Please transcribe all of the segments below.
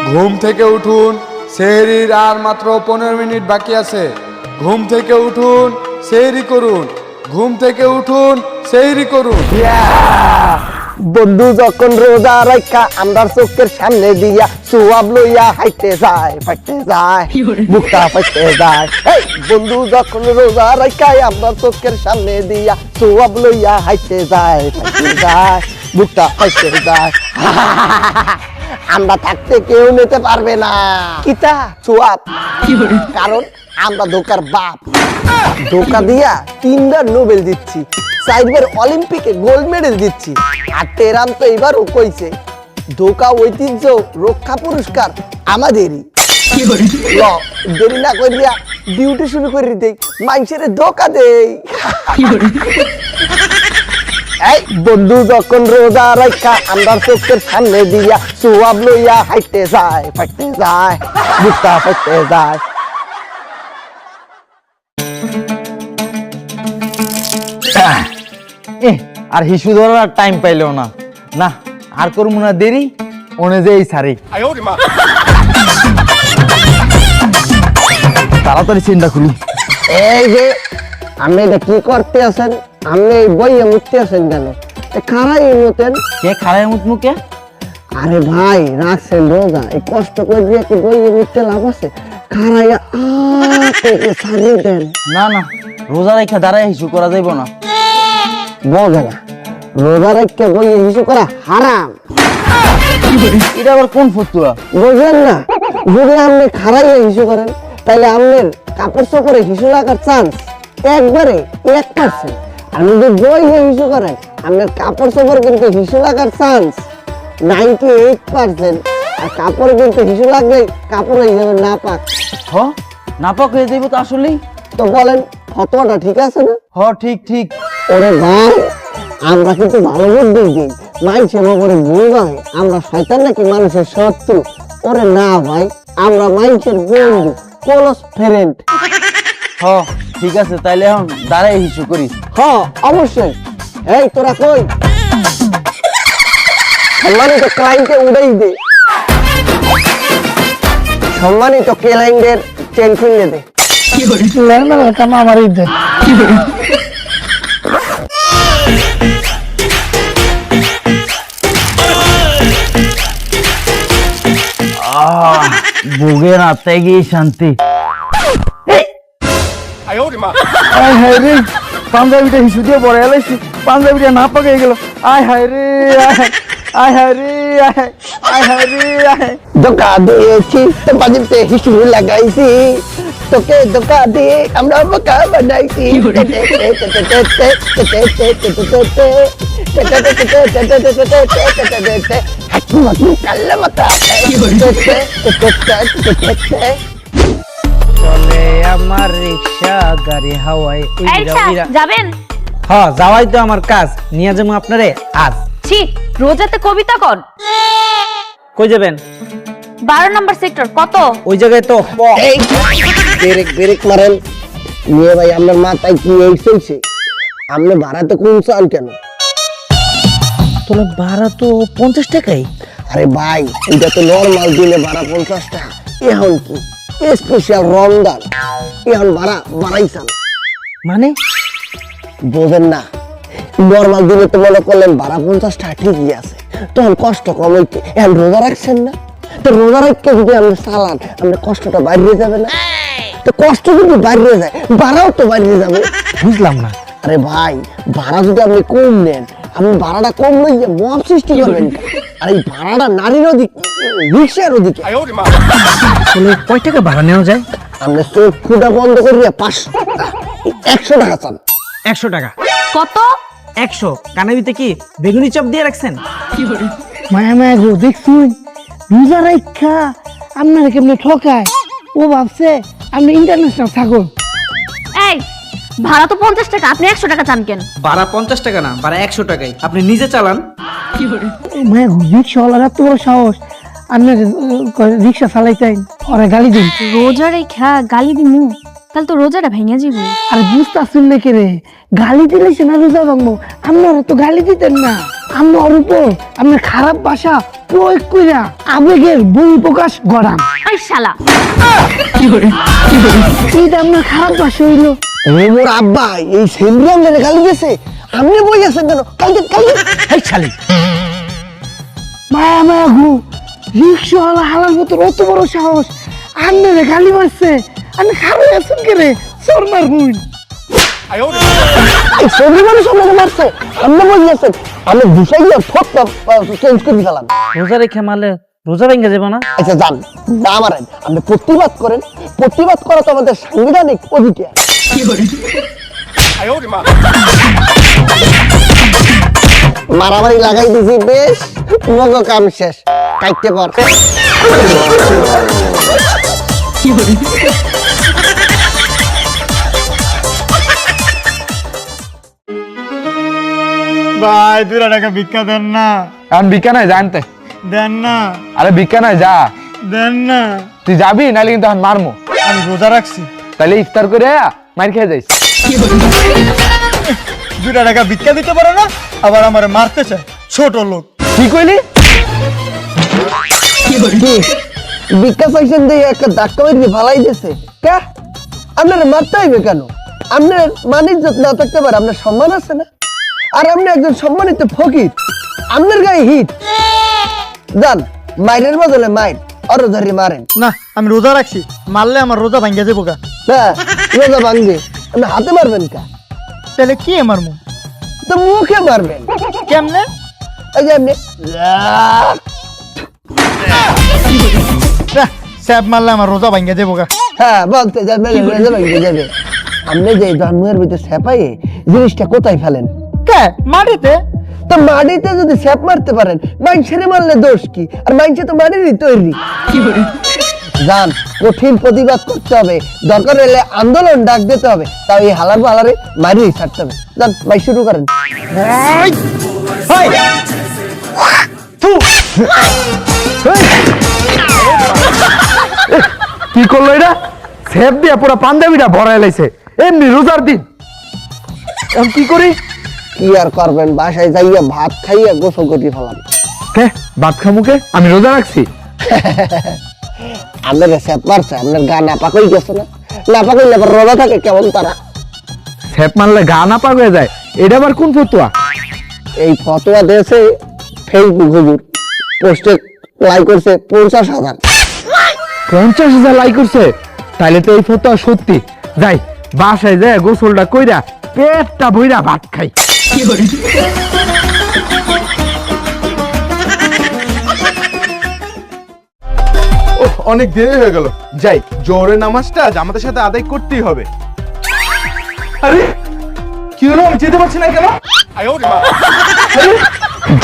ঘুম থেকে উঠুন, সেহরির আর মাত্র 15 মিনিট বাকি আছে। ঘুম থেকে উঠুন, সেহরি করুন। ঘুম থেকে উঠুন, সেহরি করুন। বন্ধু যখন রোজা রাখা আমরা চোখের সামনে দিয়া সোয়াব লইয়া হাইতে যায়, ফাইতে যায়, বুকটা ফাইতে যায়। এই বন্ধু যখন রোজা রাখা আমরা চোখের সামনে দিয়া সোয়াব লইয়া হাইতে যায়, ফাইতে যায়, বুকটা ফাইতে যায়। আমরা থাকতে কেউ নিতে পারবে না কিতা সোয়াব, কারণ আমরা ধোকার বাপ। ধোকা দিয়া 3বার নোবেল দিচ্ছি, 4বার অলিম্পিকে গোল্ড মেডেল দিচ্ছি, আর টেরাম তো এবারও কইছে ধোকা ঐতিহ্য রক্ষা পুরস্কার আমাদেরই। ল দেরি না করিয়া ডিউটি শুরু করে দেই, মানুষের ধোকা দেই। এই বন্ধু যখন রোজা রাখা আমরা চোখের সামনে দিয়া সোয়াব লইয়া হাইতে যায়, ফাইতে যায়, বুকটা ফাইতে যায়। আর হিসু ধরার টাইম পাইলো না, না আর করবো না দেরি, ওনে যে এই সারি তাড়াতাড়ি চিন্তা খুলি। এই যে আপনি এটা কি করতে আছেন, আপনি বইয়ে মুখতে আছেন কেন? খারাই মতেন কে খারায় মুখ মুখে? আরে ভাই রাখছেন রোজা, এই কষ্ট করে দিয়ে কি বইয়ে মুখতে লাভ আছে? খারাইয়া ছাড়িয়ে দেন। না না, রোজা রেখা দাঁড়ায় হিসু করা যাইব না। বোঝে না, রোজা রেখে বইয়ে হিসু করা হারাম। এটা আবার কোন ফতুয়া? বুঝলেন না? যদি আপনি খারাইয়া হিসু করেন তাহলে আপনার কাপড় চোপড়ে হিসু লাগার চান্স একবারে 1%। আর যদি বইয়ে হিসু করেন আপনার কাপড় চোপড় কিন্তু হিসু লাগার চান্স 98%। আর কাপড় কিন্তু হিসু লাগলে কাপড় হয়ে যাবে না পাক। হ নাপাক হয়ে যাইব তো আসলেই। তো বলেন ফতোয়াটা ঠিক আছে না? হ ঠিক ঠিক। ওরে ভাই আমরা কিন্তু ভালো বুদ্ধি দিই, মানুষের উপরে ভুল হয় আমরা শয়তান নাকি মানুষের শত্রু? ওরে না ভাই, আমরা মানুষের বন্ধু, ক্লোজ ফ্রেন্ড। হ ঠিক আছে, তাইলে এখন দাঁড়ায় হিসু করিস। হ্যাঁ অবশ্যই। এই তোরা কই? সম্মানিত ক্লায়েন্টকে উড়াই দে, সম্মানিত ক্লায়েন্টের চেন খুলে দে। আমারই দে। বুগে রাতে গিয়ে শান্তি। আয় হায় রে, পাঞ্জাবিটা হিসু দিয়ে বড় এলাইছি, পাঞ্জাবিটা না পাকে গেল। আয় হায় রে, আয় হায় রে, আয় হায় রে, আয়। ধোকা দিয়েছি তো বাজিতে হিসু লাগাইছি, তোকে ধোকা দিয়ে আমরা বোকা বানাইছি। চলে আমার রিক্সা গাড়ি হাওয়ায়। যাবেন? হ্যাঁ যাওয়াই তো আমার কাজ, নিয়ে যাবো আপনারে আজ। ছি, রোজাতে কবিতা কন। কই যাবেন? 12 নম্বর সেক্টর। কত? ওই জায়গায় তো। এই ব্রেক ব্রেক মারেন নিয়ে ভাই, আপনার মাথায় কি এই চলছে? আপনি ভাড়াতে কোন চান কেন? তোর ভাড়া তো 50 টাকাই। আরে ভাই এটা তো নরমাল দিনে ভাড়া 50 টাকা, এখন কি স্পেশাল রমজান এখন ভাড়া বাড়াইছেন মানে? বোঝেন না? নরমাল দিনে তো মনে করলেন ভাড়া 50 টাকা ঠিকই আছে, তখন কষ্ট কম হইতে। এখন রোজা রাখছেন না, তো রোজা রাখতে যদি আপনি চালান আপনার কষ্টটা বাইরে যাবে না? তো কষ্ট যদি বাইরে যায় ভাড়াও তো বাইরে যাবে। বুঝলাম না। আরে ভাই ভাড়া যদি আপনি কম নেন, আপনি ভাড়াটা কম লইয়া মহাব সৃষ্টি করবেন। আর এই ভাড়াটা নারীর ওদিকে, রিক্সার ওদিকে। তাহলে কয় টাকা ভাড়া নেওয়া যায়? আপনি চোখ ফুটা বন্ধ করিয়া 100 টাকা চান। 100 টাকা? কত? 100? কানের ভিতরে কি বেগুনি চপ দিয়ে রাখছেন? মায়া মায়া গো দেখছুন, রোজা রাখা আপনারা কেমনে ঠকায়। ও ভাবছে আপনি ইন্টারন্যাশনাল ছাগল। এই ভাড়া তো 50 টাকা, আপনি 100 টাকা চান কেন? ভাড়া 50 টাকা না, ভাড়া 100 টাকাই। আপনি নিজে চালান। মায়া গো রিক্সাওয়ালার এত বড় সাহস, আপনার রিক্সা চালাইতেন ওরা গালি দিন। রোজা রেখা গালি দিমু? তাহলে তো রোজাটা ভেঙে যাবে। আর বুঝতেছেন না কে রে, গালি দিলে সে না রোজা ভাঙবো। আপনারা তো গালি দিতেন না, আপনার উপর আপনার খারাপ ভাষা প্রয়োগ কইরা আবেগের বহিঃপ্রকাশ ঘটান। এই শালা এইটা আপনার খারাপ ভাষা হইলো। মোর আব্বা এই সেমরি আমাদের গালি দিয়েছে, আপনি বই আছেন কেন? কালকে কালকে এই শালি মায়া মায়া গু, রিক্সাওয়ালা হালার মতো অত বড় সাহস, আপনারে গালি মারছে। আপনি খারাপ আছেন কে রে, শর্মার হুইন। এই সেমরি মানুষ আমাকে মারছে, আপনি বই আছেন। আমি দিশাই ফটটা চেঞ্জ করে দিলাম। রোজা রেখে মারলে রোজা ভেঙে যাবে না? আচ্ছা যান, না মারেন, আপনি প্রতিবাদ করেন। প্রতিবাদ করা তো আমাদের সাংবিধানিক অধিকার। মারামারি লাগাই দিছি বেশ, মগ কাম শেষ, কাইতে পর। ভাই 2 টাকা ভিক্ষা দেন না, এখন ভিক্ষা নাই জানতে। দেন না, আরে ভিক্ষা নাই, যা দেন না। তুই যাবি নাহলে কিন্তু এখন মারমু। আমি রোজা রাখছি। তাহলে ইফতার করে মার খেয়ে যাইস। 2 টাকা ভিক্ষা দিতে পারে না, আবার আমার মারতে চায়, ছোট লোক। কি কইলি? ভিক্ষা চাইছেন দিয়ে একটা ধাক্কা মেরে ফালাই দিয়েছে। কে আপনার মারতে হইবে কেন? আপনার মান ইজ্জত না থাকতে পারে, আপনার সম্মান আছে না? আর আপনি একজন সম্মানিত ফকির, আপনার গায়ে হিট। যান, মাইরের বদলে মাইর আরো ধরে মারেন। না, আমি রোজা রাখছি, মারলে আমার রোজা ভাঙ্গা যাবো গা। না রোজা ভাঙবে, আপনি হাতে মারবেন কা? তাহলে কি আমার মুখ তো মুখে মারবেন। কেমনে? এই যে আপনি স্যাপ মারলে আমার রোজা ভাঙ্গা যাবো গা। হ্যাঁ বলতে যাবে, রোজা ভাঙবে যাবে। আপনি যে জন্মের ভিতরে স্যাপাই জিনিসটা কোথায় ফেলেন? কে? মাটিতে। তো মাটিতে যদি স্যাপ মারতে পারেন, মাইনছেরে মারলে দোষ কি? আর মাইনছে তো মাটিরই তৈরি। যান, কঠিন প্রতিবাদ করতে হবে, দরকার হলে আন্দোলন ডাক দিতে হবে, তাও এই হালার বালারে মারিয়ে ছাড়তে হবে। যান, মাই শুরু করেন। কি করলো এটা? সেফ দিয়া পুরো পাঞ্জাবিটা ভরাই লাইছে, এমনি রোজার দিন। এখন কি করি? কি আর করবেন, বাসায় যাইয়া ভাত খাইয়া গোসল করিয়ে ফেলাম। কে ভাত খামুকে? আমি রোজা রাখছি। আপনার স্যাপ মারছে, আপনার গা না পাকই গেছে না? না পাকইলে আবার রোজা থাকে কেমন তারা? সেফ মারলে গা না পাক হয়ে যায়, এটা আবার কোন ফতুয়া? এই ফতোয়া দিয়েছে ফেসবুক হুজুর, পোস্টে লাইক করছে 50,000। 50,000 লাইক করছে? তাইলে তো এই ফতুয়া সত্যি। যাই বাসায় যায় গোসলটা কইরা পেটটা ভইরা ভাত খাই। অনেক দেরি হয়ে গেল, যাই জোহরের নামাজটা জামাতের সাথে আদায় করতেই হবে। আরে কি হলো, আমি যেতে পারছি না কেন?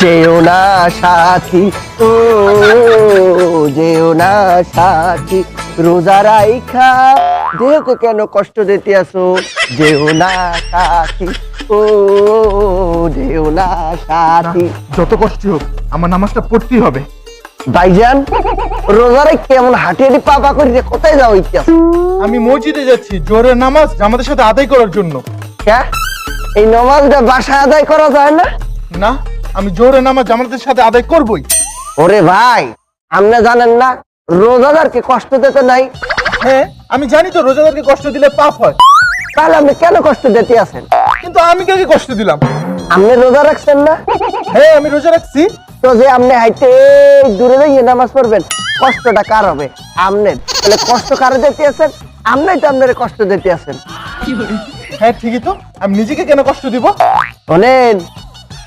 যেও না সাথী, ও যেও না সাথী, রোজা রাইখা দেহকে কেন কষ্ট দিতে আসো? যেও না সাথী, ও যেও না সাথী। যত কষ্ট হোক আমার নামাজটা পড়তেই হবে। ভাইজান, রোজা রেখে কেমন হাঁটিয়ে পাপা করি, কোথায় যাও ইচ্ছা? আমি মসজিদে যাচ্ছি জোহরের নামাজ জামাতের সাথে আদায় করার জন্য। এই নামাজটা বাসায় আদায় করা যায় না? না, আমি জোহরের নামাজ জামাতের সাথে আদায় করবই। ওরে ভাই, আপনি জানেন না রোজাদারকে কষ্ট দিতে নাই? হ্যাঁ আমি জানি তো রোজাদারকে কষ্ট দিলে পাপ হয়, তাহলে আপনি কেন কষ্ট দিতে আছেন? কিন্তু আমি কাকে কষ্ট দিলাম? আপনি রোজা রাখছেন না? হ্যাঁ আমি রোজা রাখছি। তো যে আপনি হাইটে দূরে যাইয়ে নামাজ পড়বেন, কষ্টটা কার হবে? আপনার। তাহলে কষ্ট কারে দিতে আছেন? আপনি তো আপনার কষ্ট দিতে আছেন। হ্যাঁ ঠিকই তো, আমি নিজেকে কেন কষ্ট দিব? শোনেন,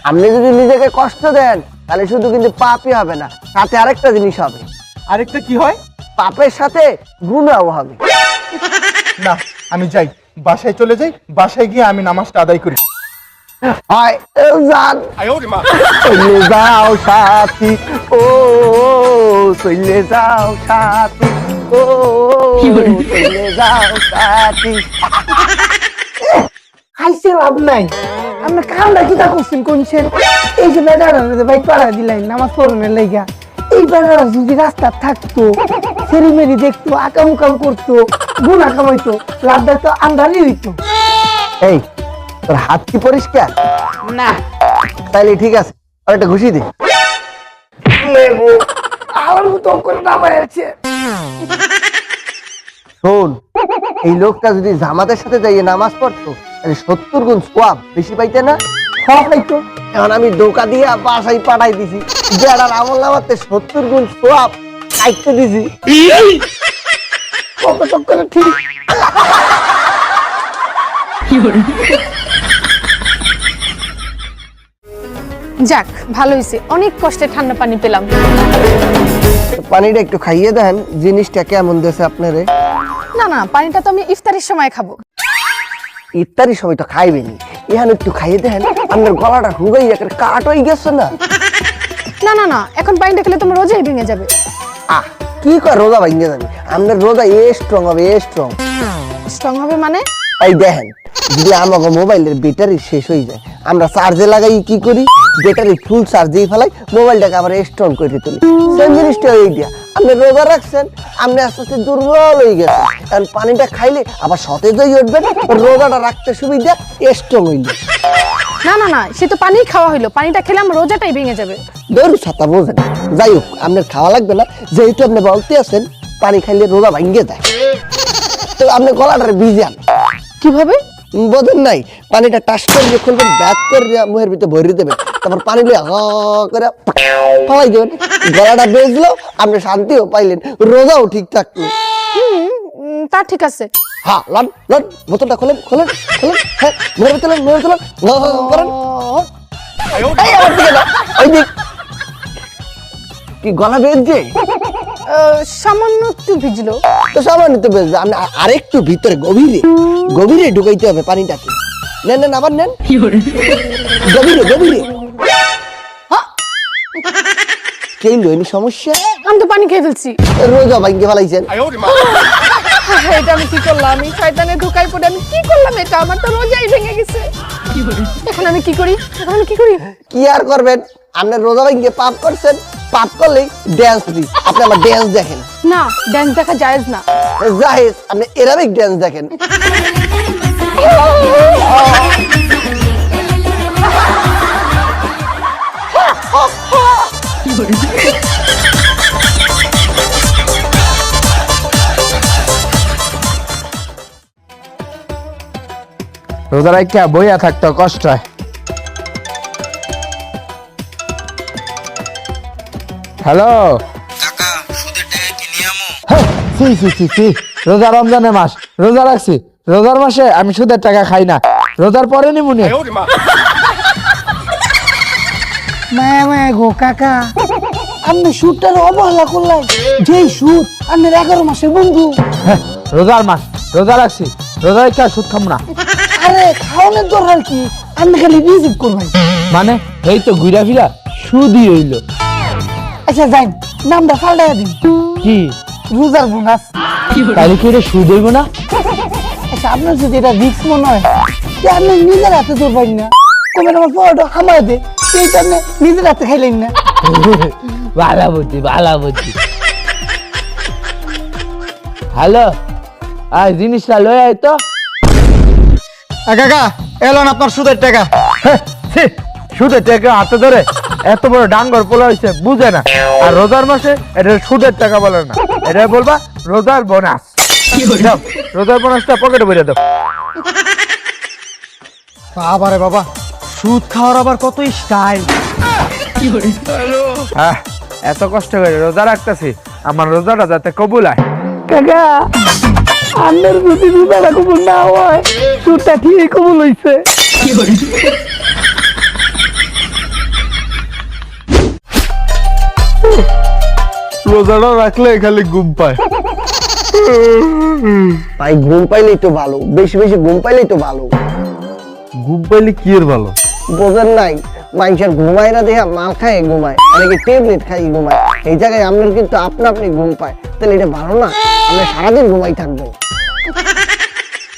আপনি যদি নিজেকে কষ্ট দেন তাহলে শুধু কিন্তু পাপই হবে না, সাথে আরেকটা জিনিস হবে। আরেকটা কি হয়? পাপের সাথে গুনাহও হবে। না আমি যাই, বাসায় চলে যাই, বাসায় গিয়ে আমি নামাজটা আদায় করি। হয় যান, চলে যাও সাথী, ও চলে যাও সাথী, ও চলে যাও সাথী। খাইছে লাভ নাই, আপনি কামটা কি তা করছেন কোনছেন? এই যে বেটারা বাইক পাড়া দিলেন নামাজ পড়নের লাইগা, এই বেটারা যদি রাস্তা থাকতো, সেরি মেরি দেখতো, আকাম কাম করতো, গুনা কামাইতো লাভটা তো আমদানি হইতো। এই তোর হাত কি পরিষ্কার? না তাইলে ঠিক আছে, আর একটা ঘুষি দে। আমার মতো করে নামাই আছে। শোন, এই লোকটা যদি জামাতের সাথে যাইয়ে নামাজ পড়তো তাহলে 70 গুণ সওয়াব বেশি পাইতে না? সব হইতো। এখন আমি ধোকা দিয়া বাসায় পাঠাই দিছি, বেড়ার আমল নামাতে 70 গুণ সওয়াব কাটতে দিছি। কত করে ঠিক। যাক ভালো হয়েছে, অনেক কষ্টে ঠান্ডা পানি পেলাম। পানিটা একটু খাইয়ে দেন, জিনিসটা কেমন দেছে আপনারে? না না, পানিটা তো আমি ইফতারের সময় খাবো। ইত্যাদি সবাই তো খাইবেনি, এখন একটু খাইয়ে দেন। আপনার গলাটা হুগাই একের কাট হয়ে গেছে না? না না না, এখন পানিটা খেলে তোমার রোজাই ভেঙে যাবে। আহ, কি কর রোজা ভাঙিয়ে যাবে? আপনার রোজা স্ট্রং হবে, স্ট্রং। স্ট্রং হবে মানে? এই দেখেন, যদি আমাকে মোবাইলের ব্যাটারি শেষ হয়ে যায়, আমরা চার্জে লাগাই কি করি, ব্যাটারি ফুল চার্জেই ফেলাই, মোবাইলটাকে আবার স্ট্রং করে তুলি। সেম জিনিসটা এই দিয়া আপনি রোজা রাখছেন, আপনি আস্তে আস্তে দুর্বল হয়ে গেছেন। কারণ পানিটা খাইলে আবার সতেজ হয়ে উঠবেন, রোজাটা রাখতে সুবিধা, স্ট্রং হইলে। না না না, সে তো পানি খাওয়া হইলো, পানিটা খেলে আমার রোজাটাই ভেঙে যাবে। দৌড় ছাতা বোঝেন। যাই হোক, আপনার খাওয়া লাগবে না, যেহেতু আপনি বলতে আছেন পানি খাইলে রোজা ভাঙ্গে যায়, তো আপনি গলাটারে ভিজান। কিভাবে? বোঝেন নাই? পানিটা টাস করে খুলবেন, ব্যাক করে মুহের ভিতরে ভরে দেবেন, তারপর পানি লিয়ে করে ফালাই দেবেন। গলাটা বেজলো, আপনি শান্তিও পাইলেন, রোজাও ঠিক থাকলো। তা ঠিক আছে। হ্যাঁ, লন লন, বোতলটা খোলেন খোলেন খোলেন। হ্যাঁ, মুহের ভিতরে মুহের ভিতরে করেন। এই আমার দিকে না, ওই দিক। কি গলা বেজছে? সামান্য একটু ভিজলো। তো সামান্য তো বেজছে, আপনি আরেকটু ভিতরে গভীরে গভীরে ঢুকাইতে হবে পানিটাকে। নেন নেন, আবার নেন, গভীরে গভীরে। কে লইনি সমস্যা? আমি তো পানি খেয়ে ফেলছি। রোজা ভাঙ্গে ফেলাইছেন। এটা আমি কি করলাম? আমি শয়তানে ঢুকাই পড়ে আমি কি করলাম? এটা আমার তো রোজাই ভেঙে গেছে। এখন আমি কি করি? এখন আমি কি করি? কি আর করবেন, আপনি রোজা ভাঙ্গে পাপ করছেন, পাপ করলেই ড্যান্স ফ্রি। আপনি আমার ড্যান্স দেখেন। না, ডান্স দেখা জায়েজ না। জাহেজ, আপনি এরাবিক ড্যান্স দেখেন। রোজা রাইখা বইয়া থাকতো কষ্ট হয়। হ্যালো, রোজা রমজানের মাস, রোজা রাখছি, রোজার মাসে আমি সুদের টাকা খাই না, রোজার পরে নি মনে। মায়া মায়া গো কাকা, আপনি সুদটার অবহেলা করলেন। যেই সুদ আপনার 11 মাসের বন্ধু। রোজার মাস, রোজা রাখছি, রোজা রাখা সুদ খাম না। আরে খাওয়ানোর দরকার কি, আপনি খালি রিজিক করবেন। মানে এই তো ঘুরা ফিরা সুদই হইল। আচ্ছা যাই, নামটা পাল্টাইয়া দিন, কি রোজার বোনাস। তাহলে কি এটা সুদ হইব না? আচ্ছা, আপনার যদি এটা রিস্ক মনে হয়, যে আপনি নিজের হাতে তো পারেন না, কমেন আমার পরোটা হামায় দে, সেইটা আপনি নিজের হাতে খাইলেন না। ভালো বুদ্ধি, ভালো বুদ্ধি। হ্যালো, আর জিনিসটা লয়ে আয় তো। কাকা এলন আপনার সুদের টাকা। সুদের টাকা হাতে ধরে এত বড় ডাঙ্গর পোলা হয়েছে, বুঝে না। আর রোজার মাসে এটা সুদের টাকা বলে না, এটা বলবা রোজার বোনাস। দাও, রোজার বোনাসটা পকেটে ভরে দাও। বাবারে বাবা, সুদ খাওয়ার আবার কত স্টাইল। হ্যাঁ, এত কষ্ট করে রোজা রাখতেছি, আমার রোজাটা যাতে কবুল হয়। কাকা, আপনার যদি রোজাটা কবুল না হয়, সুদটা ঠিক কবুল হইছে। রোজাটা রাখলে খালি ঘুম পায়। ভাই ঘুম পাইলেই তো ভালো, বেশি বেশি ঘুম পাইলেই তো ভালো। ঘুম পাইলে কি এর ভালো? বোঝেন নাই, মানুষের ঘুমায় না দেখা মাল খায় ঘুমায়, অনেকে ট্যাবলেট খাই ঘুমায়। এই জায়গায় আপনার কিন্তু আপনি ঘুম পায়, তাহলে এটা ভালো না? আপনি সারাদিন ঘুমাই থাকবেন।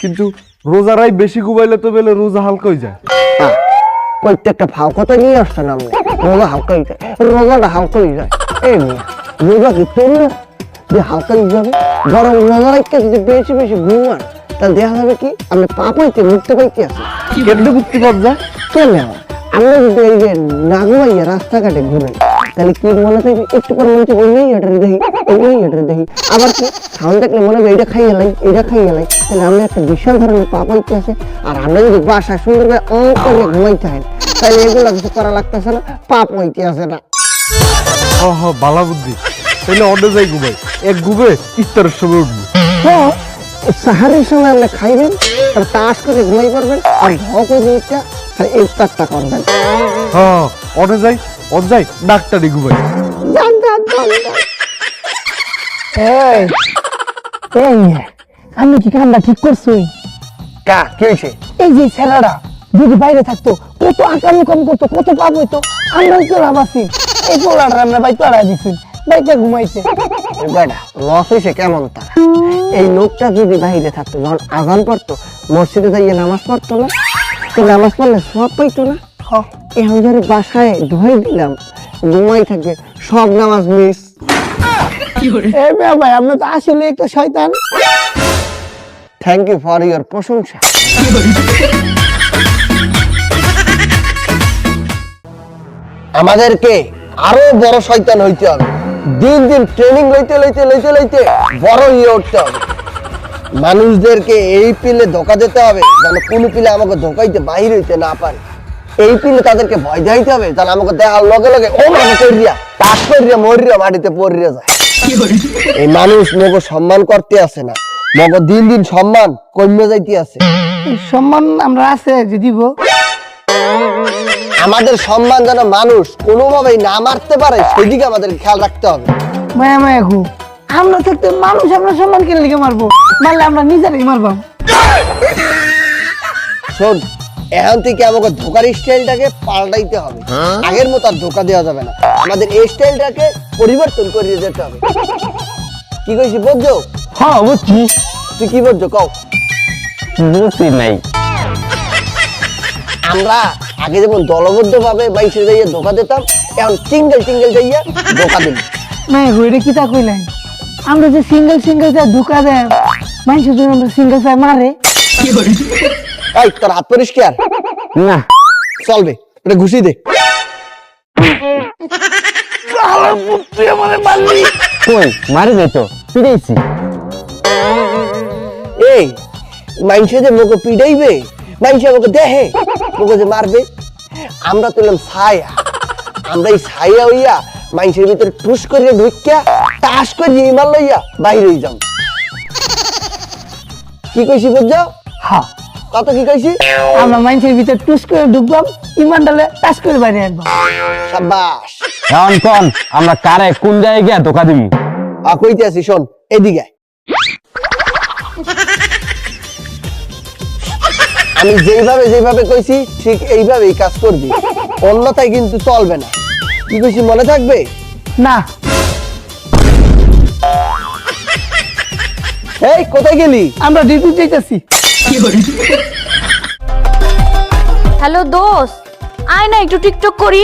কিন্তু রোজারাই বেশি ঘুমাইলে তো বেলে রোজা হালকা হয়ে যায়। প্রত্যেকটা ফাও কথা নিয়ে আসছেন আপনি। রোজা হালকা হয়ে যায়, রোজাটা হালকা হয়ে যায়। এই রোজা কি তোর যে হালকা হয়ে যাবে? বরং রোজা রাখতে যদি বেশি বেশি ঘুমান তাহলে দেখা যাবে কি আপনি পাপ হইতে মুক্তি পাইতে আছে। কেমনে মুক্তি পাব যা? কেন আমরা যদি এই যে না ঘুমাইয়া রাস্তাঘাটে ঘুরাই তাহলে কি মনে থাকবে একটু পর মনে হচ্ছে ওই মেয়েটারে দেখি ওই মেয়েটারে দেখি, আবার কি সাউন্ড দেখলে মনে হবে এটা খাই গেলাই এটা খাই গেলাই, তাহলে আমরা একটা বিশাল ধরনের পাপ হইতে আছে। আর আমরা যদি বাসায় সুন্দর করে অঙ্ক করে ঘুমাইতে হয় তাহলে এগুলো কিছু করা লাগতেছে না, পাপ হইতে আছে না। বালা বুদ্ধি। তাহলে অর্ডে যাই ঘুমাই, এক ঘুমে ইফতারের সময় উঠবো। হ্যাঁ, সাহারের সময় আপনি খাইবেন আর তাস করে ঘুমাই পারবেন আর ঢক করে আর ইফতারটা করবেন। হ্যাঁ অর্ডে যাই, অর্ডে যাই ডাক্তারি ঘুমাই। যান যান যান যান। এই এই আমি কি কামটা ঠিক করছি? কা কি হয়েছে? এই যে ছেলেরা যদি বাইরে থাকতো কত আকামি কম করতো, কত পাপ হইতো। আমরা তো লাভ আছি, এই পোলাটা আমরা বাইতে আড়াই দিছি, বাইতে ঘুমাইছে। বেটা লস হয়েছে কেমন তা? এই লোকটা যদি বাইরে থাকতো, যখন আজান পড়তো মসজিদে যাইয়ে নামাজ পড়তো না, তো নামাজ পড়লে সব পাইতো না। এখন যদি বাসায় ধুয়ে দিলাম ঘুমাই থাকে সব নামাজ মিস। এই মেয়ে ভাই আপনি তো আসলে একটা শয়তান। থ্যাংক ইউ ফর ইউর প্রশংসা। আমাদেরকে আরো বড় শয়তান হইতে হবে, দিন দিন ট্রেনিং লইতে লইতে লইতে লইতে বড় হয়ে উঠতে হবে। মানুষদেরকে এই পিলে ধোকা দিতে হবে যেন কোনো পিলে আমাকে ধোকাইতে বাহির হইতে না পারে। এই পিলে তাদেরকে ভয় দেখাইতে হবে যেন আমাকে দেখার লগে লগে ও মাকে করিয়া তাস করিয়া মরিয়া মাটিতে পড়িয়া যায়। এই মানুষ মগো সম্মান করতে আসে না, মগো দিন দিন সম্মান কমে যাইতে আছে। সম্মান আমরা আছে যে দিব। আমাদের সম্মান যেন মানুষ কোনোভাবেই না মারতে পারে সেদিকে আমাদের খেয়াল রাখতে হবে। মায়া মায়া ঘু আমরা থাকতে মানুষ আমরা সম্মান কিনে লিখে মারবো, মারলে আমরা নিজেরাই মারবাম। শোন, এখন থেকে আমাকে ধোকার স্টাইলটাকে পাল্টাইতে হবে। আগের মতো আর ধোকা দেওয়া যাবে না, আমাদের এই স্টাইলটাকে পরিবর্তন করিয়ে যেতে হবে। কি কইছি বুঝছো? হ্যাঁ বুঝছি। তুই কি বুঝছো কও? বুঝছি নাই। আমরা আগে যেমন দলবদ্ধ ভাবে বাইশে যাইয়া ধোকা দিতাম, এখন সিঙ্গেল সিঙ্গেল যাইয়া ধোকা দিন। মায়া ঘু এটা কি তা কইলেন? আমরা যে সিঙ্গেল সিঙ্গেল যা ঢুকা দেয় মানুষের জন্য আমরা সিঙ্গেল চাই মারে। এই তোর হাত পরিষ্কার না চলবে, এটা ঘুষি দে। কই মারি নাই তো, পিড়াইছি। এই মাইনসে যে মোকে পিড়াইবে, মাইনসে আমাকে দেহে মোকে যে মারবে, আমরা তো এলাম ছায়া। আমরা এই ছায়া হইয়া মাইনসের ভিতরে টুস করিয়া ঢুকিয়া টাস করিয়া ইমাল লইয়া বাইরে হয়ে যাও। কি কইছি বুঝছো? হ্যাঁ কত কি কইছি? আমরা মানুষের ভিতর টুস করে ঢুকবাম, ইমান ডালে টাস করে বাইরে আসবাম। সাবাস। এখন কোন আমরা কারে কোন জায়গায় ধোকা দিমু? কইতে আছি শোন, এদিকে আয়। আমি যেইভাবে যেভাবে কইছি ঠিক এইভাবেই কাজ করবি, অন্যথায় কিন্তু চলবে না। কি কইছি মনে থাকবে? না এই কোথায় গেলি? আমরা ডিউটি যাইতেছি। হ্যালো দোস্ত, আয় না একটু টিকটক করি।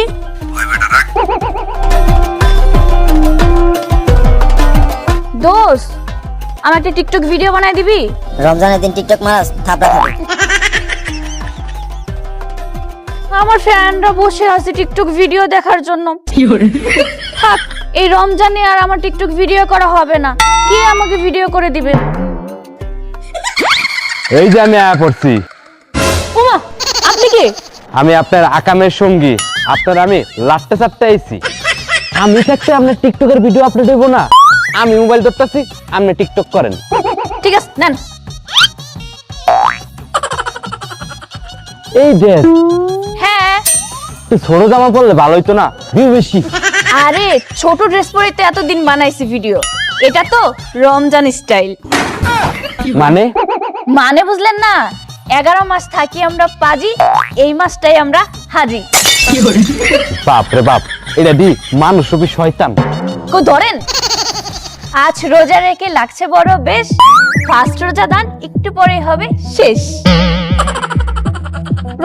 দোস্ত আমার একটা টিকটক ভিডিও বানাই দিবি? রমজানের দিন টিকটক মাস থাপড়া খাবে। আমার ফ্রেন্ডরা বসে আছে টিকটক ভিডিও দেখার জন্য। থাক, এই রমজানে আর আমার টিকটক ভিডিও করা হবে না। কে আমাকে ভিডিও করে দিবে? এই যে আমি আয়া পড়ছি। ওমা, আপনি কে? আমি আপনার আকামের সঙ্গী, আপনার আমি লাটতে চাপতে আইছি। আমি থাকতে আপনার টিকটকের ভিডিও আপলোড হইব না? আমি মোবাইল ধরতেছি, আপনি টিকটক করেন। ঠিক আছে, নেন। এই ড্রেস হ্যাঁ। ছোট জামা পরলে ভালো হইতো না? ভিউ বেশি। আরে ছোট ড্রেস পরে তো এতদিন বানাইছি ভিডিও, এটা তো রমজান স্টাইল। মানে বুঝলেন না? 11 মাস থাকি আমরা পাজি, এই মাসটাই আমরা হাজি। বাপ রে বাপ, এটা দি মানুষ রূপী শয়তান। কো ধরেন, আজ রোজা রেখে লাগছে বড় বেশ, ফার্স্ট রোজা দান একটু পরেই হবে শেষ।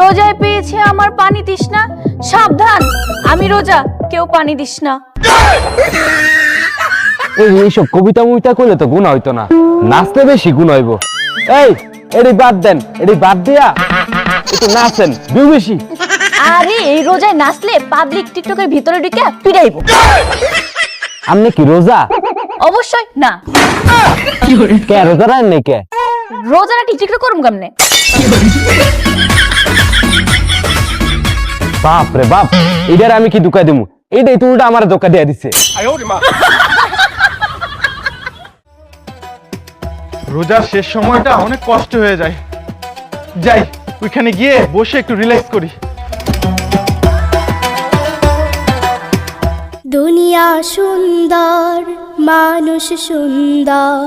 রোজায় পেয়েছে আমার পানি তৃষ্ণা, সাবধান আমি রোজা কেউ পানি দিস না। এইসব কবিতা মুবিতা কইলে তো গুণ হইতো না, নাচলে বেশি গুণ হইব। এই এটি বাদ দেন, এটি বাদ দিয়া একটু নাচেন, ভিউ বেশি। আরে এই রোজায় নাচলে পাবলিক টিকটকের ভিতরে ঢুকে পিড়াইবো। আপনি কি রোজা? অবশ্যই না। কে রোজা রান নেই কে? রোজা না টিকটক করুম কেমনে? বাপ রে বাপ, এটার আমি কি ধোকা দিমু? এইটাই তো উল্টা আমার ধোকা দিয়া দিছে। রোজার শেষ সময়টা অনেক কষ্ট হয়ে যায়, যাই ওইখানে গিয়ে বসে একটু রিল্যাক্স করি। দুনিয়া সুন্দর, মানুষ সুন্দর,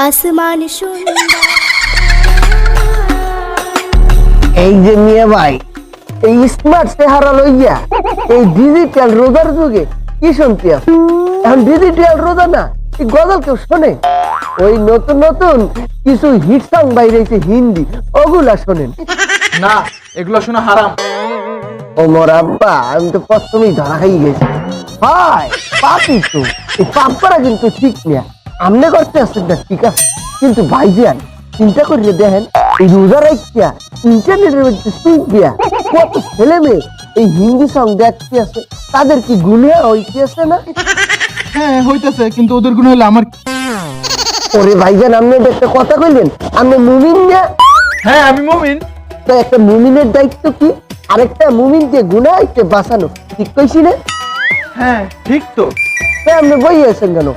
আসমান সুন্দর। এই যে মিয়া ভাই, এই স্মার্ট চেহারা লইয়া এই ডিজিটাল রোজার যুগে কি শুনতে আছে? এখন ডিজিটাল রোজা না, এই গজল কেউ শোনে? ওই নতুন নতুন কিছু হিট সং বাইরেছে হিন্দি, ওগুলা শোনেন না, এগুলো শোনা হারাম। ও মোর আব্বা, আমি তো প্রথমেই ধরা খাই গেছি। হয় পাপি তো, এই পাপ করা কিন্তু ঠিক না। আমনে করতে আসছেন না ঠিক আছে, কিন্তু ভাইজান চিন্তা করিয়ে দেখেন, এই রোজা রাখিয়া ইন্টারনেটের মধ্যে সুইচ দিয়া কত ছেলে মেয়ে এই হিন্দি সং দেখতে আছে, তাদের কি গুণে হইতে আছে না? হ্যাঁ হইতেছে, কিন্তু ওদের গুণ হলে আমার। ওরে ভাইজান, আপনি একটা কথা কইলেন, আপনি মুমিন না? হ্যাঁ আমি মুমিন। তো একটা মুমিনের দায়িত্ব কি আরেকটা মুমিনকে গুনাহ হইতে বাঁচানো, ঠিক কইছি না? হ্যাঁ ঠিক তো। আপনি বই আছেন কেন?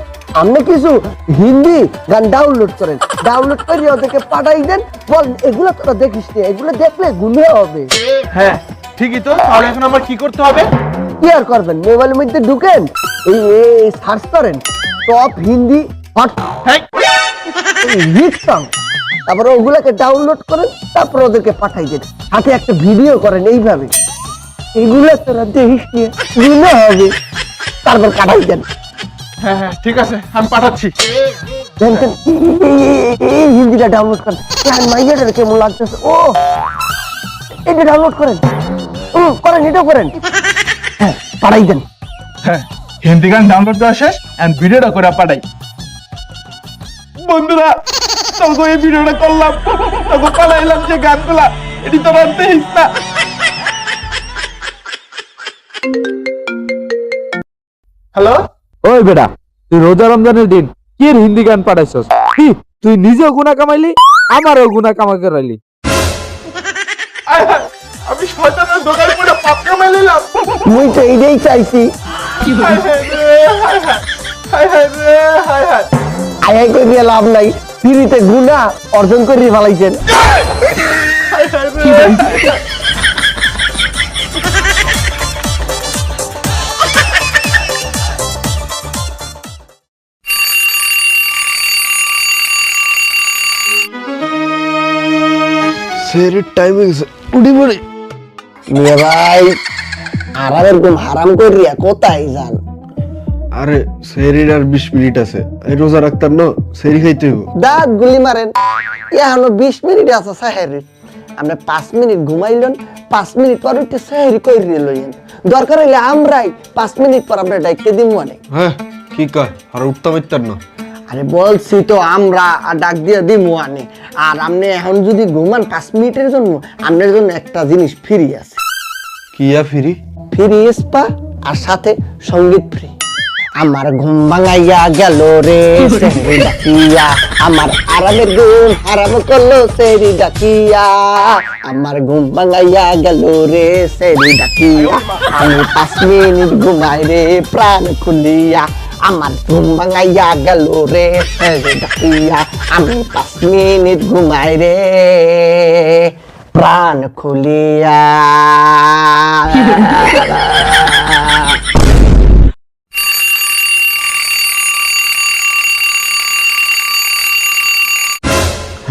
আপনি কিছু হিন্দি গান ডাউনলোড করেন, ডাউনলোড করে ওদেরকে পাঠাই দেন, বল এগুলো তোরা দেখিস না, এগুলো দেখলে গুনাহ হবে। হ্যাঁ ঠিকই তো। তাহলে এখন আমার কি করতে হবে? কি আর করবেন, মোবাইলের মধ্যে ঢুকেন, এই সার্চ করেন টপ হিন্দি হট হ্যাঁ হিট সং, তারপরে ওগুলাকে ডাউনলোড করেন, তারপর ওদেরকে পাঠাই দেন, সাথে একটা ভিডিও করেন এইভাবে, এগুলো তোরা দেখিস না, গুনাহ হবে, তারপর কাটাই দেন। হ্যাঁ হ্যাঁ ঠিক আছে, আমি পাঠাচ্ছি। দেখেন এই হিন্দিটা ডাউনলোড করেন, মাইয়াটার কেমন লাগতেছে, ও এটা ডাউনলোড করেন, করেন, এটাও করেন, হ্যাঁ পাঠাই দেন। হ্যাঁ হিন্দি গান ডাউনলোড করা শেষ, এন্ড ভিডিওটা করে পাঠাই। বন্ধুরা তোকে এই ভিডিওটা করলাম, তোকে পাঠাইলাম যে গানগুলা, এটি তো রাখতে হিস না। হ্যালো, ওই বেটা, তুই রোজা রমজানের দিন কি এর হিন্দি গান পাঠাইছস? কি তুই নিজেও গুনাহ কামাইলি, আমারও গুনাহ কামাই করাইলি। আমি শয়তানের দোকানে পড়ে পাপ কামাই নিলাম। মুই তো এইটাই চাইছি। হায় হায় রে, হায় হায়, হায় হায় রে, হায় হায়। আয় করে লাভ নাই, ফ্রিতে গুনাহ অর্জন করে ফেলাইছেন। হায় হায় রে, হায় হায়। সেরের টাইম হয়ে গেছে, উঠি পড়ি। মিয়া ভাই, আরামের ঘুম হারাম করিয়া কোথায় যান? আরে সেরির আর 20 মিনিট আছে, এই রোজা রাখতাম না, সেরি খাইতে হইব। দাঁত গুলি মারেন, এখনো 20 মিনিট আছে সাহেরি। আপনি 5 মিনিট ঘুমাইলেন, 5 মিনিট পর উঠে সাহেরি কইরে লইয়েন, দরকার হইলে আমরাই 5 মিনিট পর আমরা ডাইকে দিমু অনেক। হ্যাঁ কি কয়, আর উঠতে পারতাম না। আরে বলছি তো আমরা ডাক দিয়ে দিমু আনে, আর আপনি এখন যদি ঘুমান 5 মিনিটের জন্য, আপনার জন্য একটা জিনিস ফ্রি আছে। কিয়া ফিরি? ফ্রি স্পা আর সাথে সঙ্গীত ফ্রি। আমার ঘুম ভাঙাইয়া গেল রে সেরি ডাকিয়া, আমার আরামের ঘুম হারাম করলো সেরি ডাকিয়া, আমার ঘুম ভাঙাইয়া গেল রে সেরি ডাকিয়া, আমি 5 মিনিট ঘুমাই রে প্রাণ খুলিয়া, আমার ঘুম ভাঙাইয়া গেল রে সেরি ডাকিয়া, আমি 5 মিনিট ঘুমাই রে প্রাণ খুলিয়া।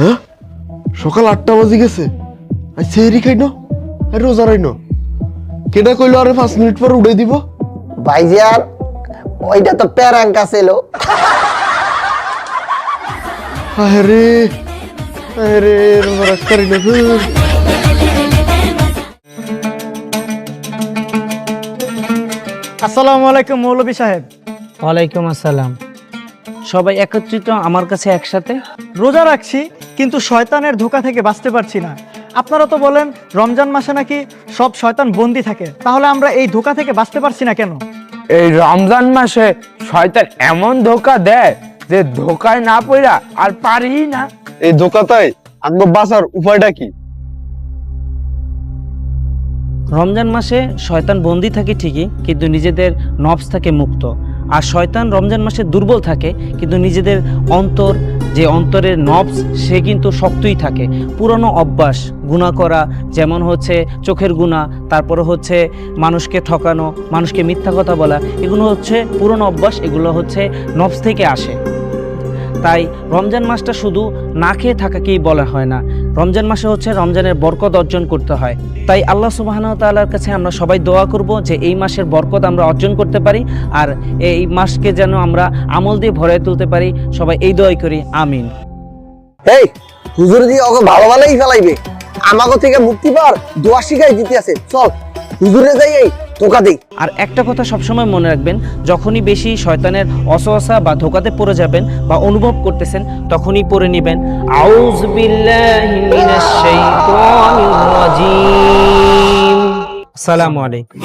হ্যাঁ সকাল 8টা বাজে গেছে, আর সেরি খাই না, আর রোজা রাই না। কেডা কইলো আরে 5 মিনিট পর উড়াই দিব? ভাইজান ওইটা তো প্যারাঙ্কা ছিল। আরে আরে রোজা রাখতে পারি না। আসসালামু আলাইকুম মৌলভী সাহেব। ওয়ালাইকুম আসসালাম। সবাই একত্রিত আমার কাছে একসাথে? রোজা রাখছি কিন্তু শয়তানের ধোঁকা থেকে বাঁচতে পারছি না। আপনারা তো বলেন রমজান মাসে নাকি সব শয়তান বন্দি থাকে, তাহলে আমরা এই ধোঁকা থেকে বাঁচতে পারছি না কেন? এই রমজান মাসে শয়তান এমন ধোকা দেয় যে ধোকায় না পড়া আর পারি না। এই ধোকাতায় আঙ্গ বাঁচার উপায়টা কি? রমজান মাসে শয়তান বন্দি থাকে ঠিকই, কিন্তু নিজেদের নফস থাকে মুক্ত। আর শয়তান রমজান মাসে দুর্বল থাকে, কিন্তু নিজেদের অন্তর, যে অন্তরের নফস, সে কিন্তু শক্তই থাকে। পুরনো অভ্যাস গুনাহ করা, যেমন হচ্ছে চোখের গুনাহ, তারপরে হচ্ছে মানুষকে ঠকানো, মানুষকে মিথ্যা কথা বলা, এগুলো হচ্ছে পুরনো অভ্যাস, এগুলো হচ্ছে নফস থেকে আসে। তাই রমজান মাসটা শুধু না খেয়ে থাকাকেই বলা হয় না, রমজান মাসে হচ্ছে রমজানের বরকত অর্জন করতে হয়। তাই আল্লাহ সুবহানাহু ওয়া তাআলার কাছে আমরা সবাই দোয়া করব যে এই মাসের বরকত আমরা অর্জন করতে পারি, আর এই মাসকে যেন আমরা আমল দিয়ে ভরে তুলতে পারি। সবাই এই দোয়াই করি, আমিন। এই হুজুর দিয়ে ওকে ভালো ভালোই ফেলাইবে, আমাকে থেকে মুক্তি পাওয়ার দোয়া শিখাই দিতে আছে। চল হুজুরে যাই, এই ধোকা দেই। আর একটা কথা সবসময় মনে রাখবেন, যখনই বেশি শয়তানের অসওয়াসা বা ধোকাতে পড়ে যাবেন বা অনুভব করতেছেন, তখনই পড়ে নেবেন আউযু বিল্লাহি মিনাশ শাইতানির রাজীম। আসসালামু আলাইকুম।